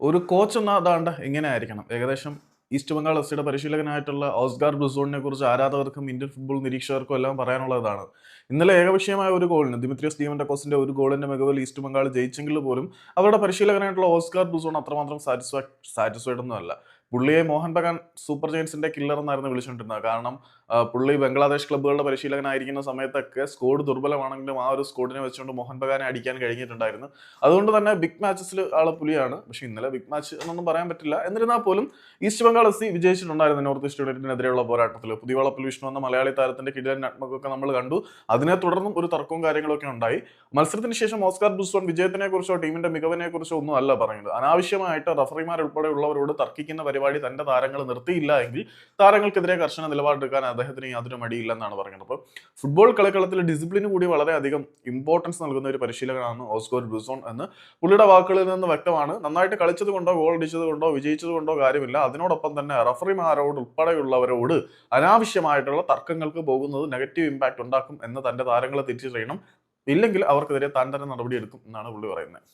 ഒരു കോച്ച് എന്ന അതാണ്ട് ഇങ്ങനെ ആയിരിക്കണം. ഏകദേശം ഈസ്റ്റ് ബംഗാൾ എഫ്സിയുടെ പരിശീലകനായിട്ടുള്ള ഓസ്കാർ ബ്രിസോണിനെ കുറിച്ച് ആരാധകർക്കും ഇന്ത്യൻ ഫുട്ബോൾ നിരീക്ഷകർക്കും എല്ലാം പറയാനുള്ളതാണ്. ഇന്നലെ ഏകപക്ഷീയമായ ഒരു ഗോളിന് ദിമിത്രിയോസ് ഡീമന്റക്കോസിന്റെ ഒരു ഗോളിന്റെ മികവിൽ ഈസ്റ്റ് ബംഗാൾ ജയിച്ചെങ്കിൽ പോലും അവരുടെ പരിശീലകനായിട്ടുള്ള ഓസ്കാർ ബ്രിസോൺ അത്രമാത്രം സാറ്റിസ്ഫൈഡ് ഒന്നും അല്ല. പുള്ളിയെ മോഹൻ ബഗാൻ സൂപ്പർ ജയൻസിന്റെ കില്ലർ എന്നായിരുന്നു വിളിച്ചുകൊണ്ടിരുന്നത്. കാരണം പുള്ളി ബംഗ്ലാദേശ് ക്ലബ്ബുകളുടെ പരിശീലകനായിരിക്കുന്ന സമയത്തൊക്കെ സ്കോഡ് ദുർബലമാണെങ്കിലും ആ ഒരു സ്കോഡിനെ വെച്ചുകൊണ്ട് മോഹൻ ബഗാനെ അടിക്കാൻ കഴിഞ്ഞിട്ടുണ്ടായിരുന്നു. അതുകൊണ്ട് തന്നെ ബിഗ് മാച്ചസിൽ ആളെ പുലിയാണ്. പക്ഷെ ഇന്നലെ ബിഗ് മാച്ച് എന്നൊന്നും പറയാൻ പറ്റില്ല. എന്നിരുന്നാൽ പോലും ഈസ്റ്റ് ബംഗാൾ എഫ് സി വിജയിച്ചിട്ടുണ്ടായിരുന്നു നോർത്ത് ഈസ്റ്റ് യുണൈറ്റഡിനെതിരെയുള്ള പോരാട്ടത്തിൽ. പുതിയവളപ്പിൽ വിഷ്ണു എന്ന മലയാളി താരത്തിന്റെ കിടിലൻ നട്മൊക്കെ നമ്മൾ കണ്ടു. അതിനെ തുടർന്നും ഒരു തർക്കവും കാര്യങ്ങളൊക്കെ ഉണ്ടായി. മത്സരത്തിന് ശേഷം ഓസ്കാർ ബ്രിസോൺ വിജയത്തിനെ കുറിച്ചോ ടീമിന്റെ മികവിനെ കുറിച്ചോ ഒന്നും അല്ല പറയുന്നത്. അനാവശ്യമായിട്ട് റഫറിമാർ ഉൾപ്പെടെയുള്ളവരോട് തർക്കിക്കുന്ന പരിപാടി തന്റെ താരങ്ങൾ നിർത്തിയില്ല എങ്കിൽ താരങ്ങൾക്കെതിരെ കർശന നിലപാടെടുക്കാൻ അദ്ദേഹത്തിന് യാതൊരു മടിയില്ലെന്നാണ് പറയുന്നത്. അപ്പോൾ ഫുട്ബോൾ കളിക്കളത്തിൽ ഡിസിപ്ലിന് കൂടി വളരെയധികം ഇമ്പോർട്ടൻസ് നൽകുന്ന ഒരു പരിശീലകനാണ് ഓസ്കാർ ബ്രിസോൺ എന്ന് പുള്ളിയുടെ വാക്കുകളിൽ നിന്ന് വ്യക്തമാണ്. നന്നായിട്ട് കളിച്ചത് കൊണ്ടോ ഗോൾ അടിച്ചത് കൊണ്ടോ വിജയിച്ചത് കൊണ്ടോ കാര്യമില്ല. അതിനോടൊപ്പം തന്നെ റഫറിമാരോട് ഉൾപ്പെടെയുള്ളവരോട് അനാവശ്യമായിട്ടുള്ള തർക്കങ്ങൾക്ക് പോകുന്നത് നെഗറ്റീവ് ഇമ്പാക്ട് ഉണ്ടാക്കും എന്ന് തന്റെ താരങ്ങളെ തിരിച്ചറിയണം. ഇല്ലെങ്കിൽ അവർക്കെതിരെ താൻ തന്നെ നടപടിയെടുക്കും എന്നാണ് പുള്ളി പറയുന്നത്.